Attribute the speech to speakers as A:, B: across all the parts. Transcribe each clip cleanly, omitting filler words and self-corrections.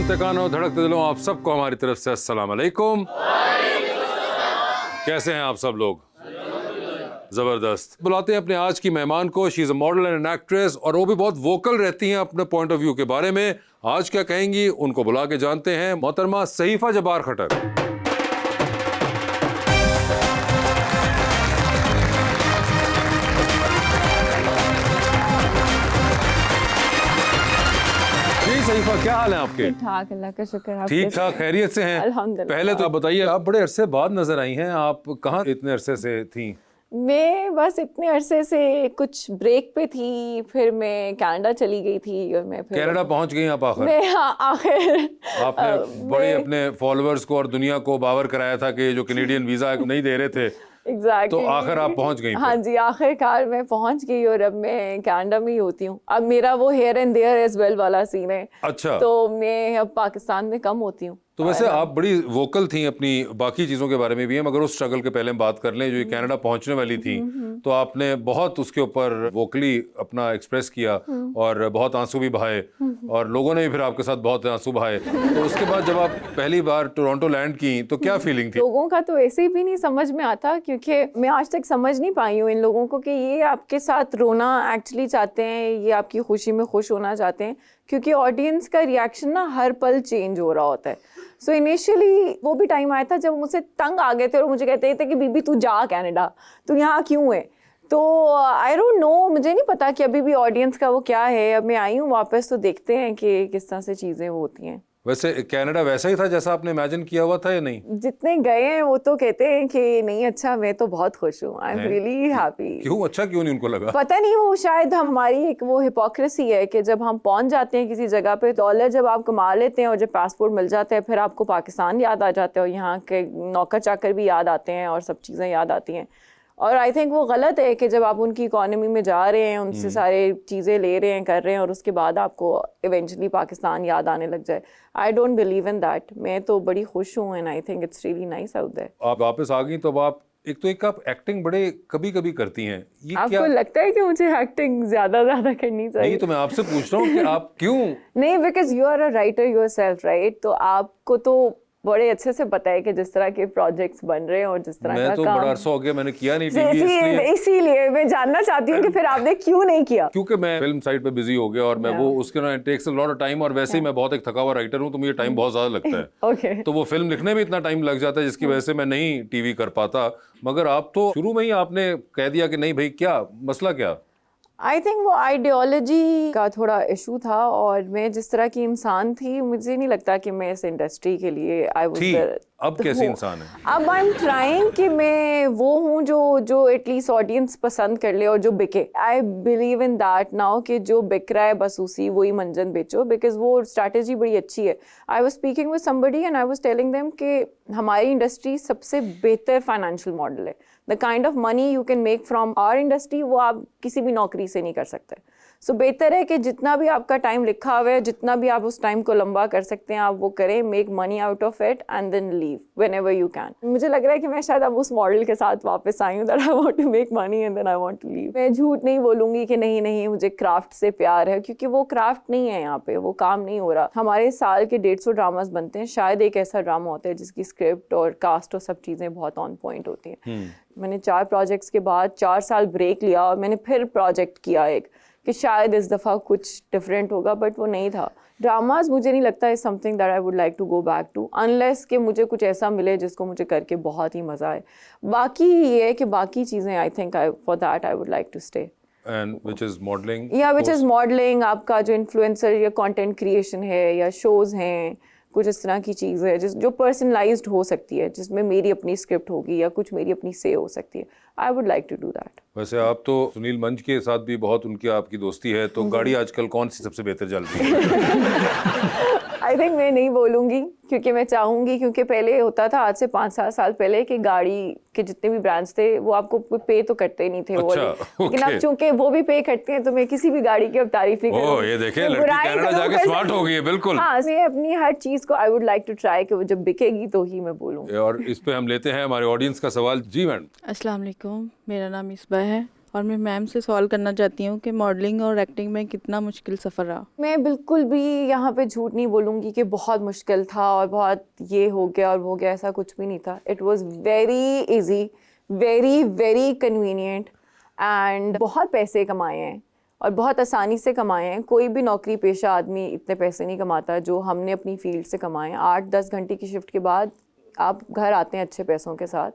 A: सुनते कानों धड़कते दिलों, आप सबको हमारी तरफ से अस्सलाम वालेकुम। कैसे हैं आप सब लोग? जबरदस्त। बुलाते हैं अपने आज की मेहमान को। She is a model and an actress और वो भी बहुत वोकल रहती हैं अपने पॉइंट ऑफ व्यू के बारे में। आज क्या कहेंगी उनको बुला के जानते हैं। मोहतरमा सहीफा जब्बार खट्टर। सहीफा, क्या हाल है आपके?
B: ठीक ठाक, अल्लाह का शुक्र। आप
A: ठीक ठाक, खैरियत से हैं?
B: अल्हम्दुलिल्लाह।
A: पहले तो आप बताइए, आप बड़े अरसे बाद नजर आई हैं। आप कहाँ इतने अरसे से थी?
B: मैं बस इतने अरसे से कुछ ब्रेक पे थी, फिर मैं कनाडा चली गई थी और मैं फिर
A: कनाडा पहुंच गई आप आखिर?
B: मैं आखिर
A: आपने बड़े अपने फॉलोअर्स को और दुनिया को बावर कराया था कि जो कैनेडियन वीजा नहीं दे रहे थे।
B: Exactly.
A: तो आखिर आप पहुंच गई?
B: हाँ जी, आखिरकार मैं पहुंच गई और अब मैं कनाडा में ही होती हूँ। अब मेरा वो here and there as well वाला सीन है।
A: अच्छा।
B: तो मैं अब पाकिस्तान में कम होती हूँ।
A: तो वैसे आप बड़ी वोकल थी अपनी बाकी चीज़ों के बारे में भी है, मगर उस स्ट्रगल के पहले हम बात कर लें जो ये कनाडा पहुंचने वाली थी। तो आपने बहुत उसके ऊपर वोकली अपना एक्सप्रेस किया और बहुत आंसू भी बहाए और लोगों ने भी फिर आपके साथ बहुत आंसू बहाए। तो उसके बाद जब आप पहली बार टोरंटो लैंड की तो क्या फीलिंग थी?
B: लोगों का तो ऐसे भी नहीं समझ में आता, क्योंकि मैं आज तक समझ नहीं पाई हूँ इन लोगों को कि ये आपके साथ रोना एक्चुअली चाहते हैं, ये आपकी खुशी में खुश होना चाहते हैं, क्योंकि ऑडियंस का रिएक्शन ना हर पल चेंज हो रहा होता है। सो इनिशियली वो भी टाइम आया था जब मुझसे तंग आ गए थे और मुझे कहते थे कि बीबी तू जा कनाडा, तू यहाँ क्यों है? तो आई डोंट नो, मुझे नहीं पता कि अभी भी ऑडियंस का वो क्या है। अब मैं आई हूँ वापस, तो देखते हैं कि किस तरह से चीज़ें होती हैं।
A: वैसे कनाडा वैसा ही था जैसा आपने इमेजिन किया हुआ था या नहीं?
B: जितने गए हैं वो तो कहते हैं कि नहीं, अच्छा मैं तो बहुत खुश हूँ, आई एम रियली हैप्पी।
A: क्यों? अच्छा क्यों नहीं उनको लगा?
B: पता नहीं, वो शायद हमारी एक वो हिपोक्रेसी है कि जब हम पहुंच जाते हैं किसी जगह पे, डॉलर जब आप कमा लेते हैं और जब पासपोर्ट मिल जाता है, फिर आपको पाकिस्तान याद आ जाता है और यहाँ के नौकर चाकर भी याद आते हैं और सब चीज़ें याद आती हैं। और आई थिंक वो गलत है कि जब आप उनकी इकोनॉमी में जा रहे हैं, उनसे सारे चीज़ें ले रहे हैं, कर रहे हैं, और उसके बाद आपको इवेंचुअली पाकिस्तान याद आने लग जाए। I don't believe in that. मैं तो बड़ी खुश हूँ and I think it's really nice out there.
A: आप वापस आ गई तो अब आप एक आप एक्टिंग बड़े कभी कभी करती हैं, ये
B: आपको
A: क्या
B: लगता है कि मुझे एक्टिंग ज्यादा करनी चाहिए?
A: नहीं, तो मैं आपसे पूछ रहा हूँ कि आप क्यों?
B: नहीं, because you are a writer yourself, right? तो आपको तो बड़े अच्छे से पता है कि जिस तरह के प्रोजेक्ट्स बन रहे हैं और जिस तरह
A: मैं
B: का
A: तो
B: काम,
A: बड़ा अरसा हो गया मैंने किया नहीं टीवी,
B: इसीलिए मैं जानना चाहती हूँ कि फिर आपने क्यों नहीं किया?
A: क्योंकि मैं फिल्म साइड पे बिजी हो गया और मैं वो उसके ना takes a lot of time, और वैसे ही मैं बहुत एक थका हुआ राइटर हूँ तो मुझे टाइम बहुत ज्यादा लगता है।
B: ओके।
A: तो वो फिल्म लिखने में इतना टाइम लग जाता है जिसकी वजह से मैं नहीं टीवी कर पाता। मगर आप तो शुरू में ही आपने कह दिया कि नहीं भाई, क्या मसला क्या?
B: आई थिंक वो आइडियोलॉजी का थोड़ा इशू था, और मैं जिस तरह की इंसान थी, मुझे नहीं लगता कि मैं इस इंडस्ट्री के लिए आई वाज।
A: अब कैसी इंसान है?
B: अब आई एम ट्राइंग कि मैं वो हूँ जो एटलीस्ट ऑडियंस पसंद कर ले और जो बिके। I believe in that now कि जो बिक रहा है बस उसी वही मंजन बेचो, बिकॉज वो स्ट्रैटेजी बड़ी अच्छी है। I was speaking with somebody and I was telling them कि हमारी इंडस्ट्री सबसे बेहतर फाइनेंशियल मॉडल है। The kind of money you can make from our industry वो आप किसी भी नौकरी से नहीं कर सकते। सो बेहतर है कि जितना भी आपका टाइम लिखा हुआ है, जितना भी आप उस टाइम को लंबा कर सकते हैं, आप वो करें, make money out of it and then leave whenever you can. मुझे लग रहा है कि मैं शायद अब उस मॉडल के साथ वापस आई हूँ, that I want to make money and then I want to leave. मैं झूठ नहीं बोलूँगी कि नहीं मुझे क्राफ्ट से प्यार है, क्योंकि वो क्राफ्ट नहीं है, यहाँ पे वो काम नहीं हो रहा। हमारे साल के 150 ड्रामास बनते हैं, शायद एक ऐसा ड्रामा होता है जिसकी स्क्रिप्ट और कास्ट और सब चीज़ें बहुत ऑन पॉइंट होती हैं। मैंने 4 प्रोजेक्ट्स के बाद 4 साल ब्रेक लिया और मैंने फिर प्रोजेक्ट किया एक, कि शायद इस दफ़ा कुछ डिफरेंट होगा, बट वो नहीं था। ड्रामाज मुझे नहीं लगता is something that I would like to go back to, unless कि मुझे कुछ ऐसा मिले जिसको मुझे करके बहुत ही मज़ा आए। बाकी ये है कि बाकी चीज़ें I think for that I would like to stay.
A: And which is modeling?
B: या which is modeling, आपका जो इन्फ्लुएंसर या कंटेंट क्रिएशन है या शोज़ हैं, कुछ इस तरह की चीज़ है जो पर्सनलाइज्ड हो सकती है, जिसमें मेरी अपनी स्क्रिप्ट होगी या कुछ मेरी अपनी से हो सकती है। I would like to do that.
A: वैसे आप तो सुनील मंच के साथ भी बहुत उनकी आपकी दोस्ती है, तो गाड़ी आजकल कौन सी सबसे बेहतर चल रही है?
B: आई थिंक मैं नहीं बोलूँगी, क्योंकि मैं चाहूँगी, क्योंकि पहले होता था आज से 5-7 साल पहले कि गाड़ी के जितने भी ब्रांड्स थे वो आपको पे तो करते नहीं थे।
A: अच्छा,
B: लेकिन अब चूंकि वो भी पे करते हैं तो मैं किसी भी गाड़ी की अब तारीफ नहीं करूँगी।
A: ये देखें, लड़की कनाडा जाके स्मार्ट हो गई है। बिल्कुल।
B: हाँ, मैं अपनी हर चीज़ को I would like to try कि वो जब बिकेगी तो ही मैं बोलूँगी।
A: और इस पे हम लेते हैं हमारे ऑडियंस का सवाल। जी मैडम।
C: अस्सलाम वालेकुम, मेरा नाम इस्बा है और मैं मैम से सवाल करना चाहती हूँ कि मॉडलिंग और एक्टिंग में कितना मुश्किल सफ़र रहा।
B: मैं बिल्कुल भी यहाँ पे झूठ नहीं बोलूँगी कि बहुत मुश्किल था और बहुत ये हो गया और वो गया, ऐसा कुछ भी नहीं था। It was very easy, very very convenient and बहुत पैसे कमाए हैं और बहुत आसानी से कमाए हैं। कोई भी नौकरी पेशा आदमी इतने पैसे नहीं कमाता जो हमने अपनी फील्ड से कमाए हैं। 8-10 घंटे की शिफ्ट के बाद आप घर आते हैं अच्छे पैसों के साथ।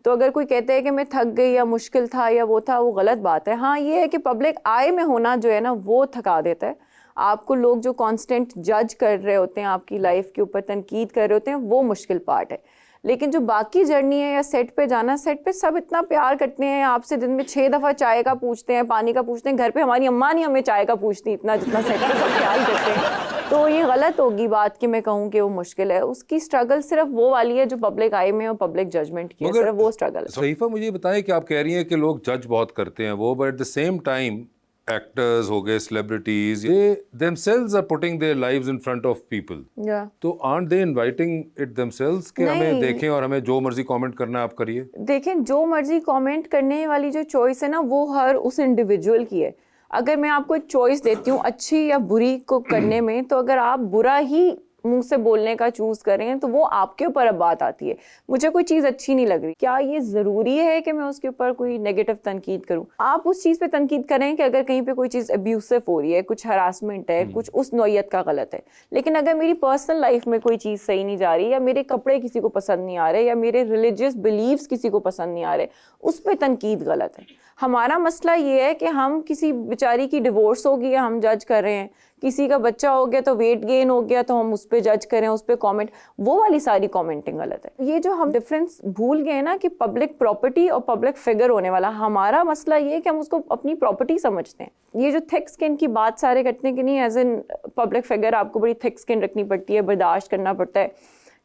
B: तो अगर कोई कहते हैं कि मैं थक गई या मुश्किल था या वो था, वो गलत बात है। हाँ, ये है कि पब्लिक आई में होना जो है ना वो थका देता है आपको। लोग जो कांस्टेंट जज कर रहे होते हैं, आपकी लाइफ के ऊपर तनकीद कर रहे होते हैं, वो मुश्किल पार्ट है। लेकिन जो बाकी जर्नी है या सेट पे जाना, सेट पे सब इतना प्यार करते हैं आपसे, दिन में 6 दफ़ा चाय का पूछते हैं, पानी का पूछते हैं। घर पे हमारी अम्मा नहीं हमें चाय का पूछती इतना जितना सेट पे सब प्यार करते हैं। तो ये गलत होगी बात कि मैं कहूँ कि वो मुश्किल है। उसकी स्ट्रगल सिर्फ वो वाली है जो पब्लिक आई में और पब्लिक जजमेंट की है, सिर्फ वो स्ट्रगल है।
A: सहीफा, मुझे बताएं कि आप कह रही हैं कि लोग जज बहुत करते हैं वो, but at the same time actors हो गए, सेलिब्रिटीज, ये themselves are putting their lives in front of people.
B: Yeah.
A: तो aren't they inviting it themselves कि हमें
B: नहीं।
A: देखें और हमें जो मर्जी कमेंट करना है आप करिए?
B: देखें, जो मर्जी कमेंट करने वाली जो चॉइस है ना वो हर उस इंडिविजुअल की है। अगर मैं आपको एक चॉइस देती हूँ अच्छी या बुरी को करने में, तो अगर आप बुरा ही मुंह से बोलने का चूज करें तो वो आपके ऊपर अब बात आती है। मुझे कोई चीज़ अच्छी नहीं लग रही, क्या ये ज़रूरी है कि मैं उसके ऊपर कोई नेगेटिव तनकीद करूं? आप उस चीज़ पे तनकीद करें कि अगर कहीं पे कोई चीज़ अब्यूसिव हो रही है, कुछ हरासमेंट है, कुछ उस नौइयत का गलत है। लेकिन अगर मेरी पर्सनल लाइफ में कोई चीज़ सही नहीं जा रही, या मेरे कपड़े किसी को पसंद नहीं आ रहे, या मेरे रिलीजियस बिलीव्स किसी को पसंद नहीं आ रहे, उस पर तनकीद गलत है। हमारा मसला ये है कि हम किसी बेचारी की डिवोर्स हो गई, हम जज कर रहे हैं। किसी का बच्चा हो गया तो वेट गेन हो गया तो हम उस पर जज करें, उस पर कमेंट, वो वाली सारी कमेंटिंग गलत है। ये जो हम डिफरेंस भूल गए ना कि पब्लिक प्रॉपर्टी और पब्लिक फिगर होने वाला, हमारा मसला ये है कि हम उसको अपनी प्रॉपर्टी समझते हैं। ये जो थिक स्किन की बात सारे करते हैं कि नहीं, एज एन पब्लिक फिगर आपको बड़ी थिक स्किन रखनी पड़ती है, बर्दाश्त करना पड़ता है।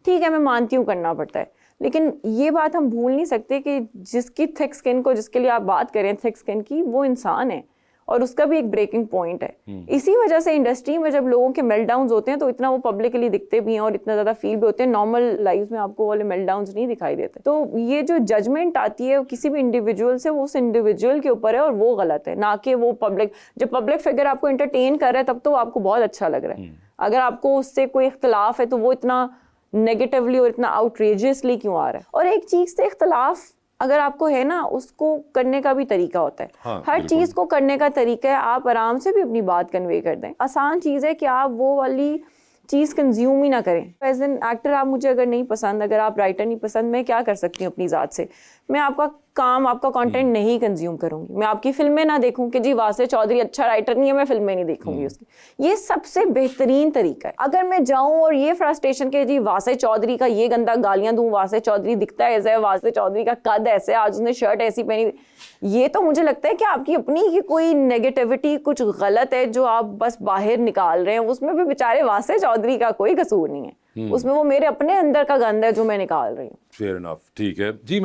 B: ठीक है, मैं मानती हूँ करना पड़ता है, लेकिन ये बात हम भूल नहीं सकते कि जिसकी थिक स्किन को, जिसके लिए आप बात करें थिक स्किन की, वो इंसान है और उसका भी एक ब्रेकिंग पॉइंट है। इसी वजह से इंडस्ट्री में जब लोगों के मेल्टडाउन्स होते हैं तो इतना वो पब्लिकली दिखते भी हैं और इतना ज़्यादा फील भी होते हैं। नॉर्मल लाइफ में आपको वाले मेल्टडाउन्स नहीं दिखाई देते। तो ये जो जजमेंट आती है किसी भी इंडिविजुअल से, वो उस इंडिविजुअल के ऊपर है और वो गलत है, ना कि वो पब्लिक। जब पब्लिक फिगर आपको एंटरटेन कर रहा है तब तो आपको बहुत अच्छा लग रहा है। अगर आपको उससे कोई इख्तलाफ है तो वो इतना नेगेटिवली और इतना आउटरेजियसली क्यों आ रहा है? और एक चीज़ से इख्तलाफ अगर आपको है ना, उसको करने का भी तरीका होता है।
A: हाँ,
B: हर चीज़ को करने का तरीका है। आप आराम से भी अपनी बात कन्वे कर दें। आसान चीज़ है कि आप वो वाली चीज़ कंज्यूम ही ना करें। एज एन एक्टर आप मुझे अगर नहीं पसंद, अगर आप राइटर नहीं पसंद, मैं क्या कर सकती हूँ अपनी ज़ात से? मैं आपका काम, आपका कंटेंट नहीं कंज्यूम करूँगी। मैं आपकी फिल्में ना देखूँ कि जी वासे चौधरी अच्छा राइटर नहीं है, मैं फिल्में नहीं देखूँगी उसकी। ये सबसे बेहतरीन तरीका है। अगर मैं जाऊँ और ये फ्रस्ट्रेशन के जी वासे चौधरी का ये गंदा गालियाँ दूँ, वासे चौधरी दिखता है ऐसा है, वासे चौधरी का कद ऐसे, आज उसने शर्ट ऐसी पहनी, ये तो मुझे लगता है कि आपकी अपनी ही कोई नेगेटिविटी, कुछ गलत है जो आप बस बाहर निकाल रहे हैं। उसमें भी बेचारे वासे चौधरी का कोई कसूर नहीं है, उसमें वो मेरे अपने अंदर का गंद है जो मैं निकाल रही हूँ।
A: फेयर इनफ, ठीक है जी।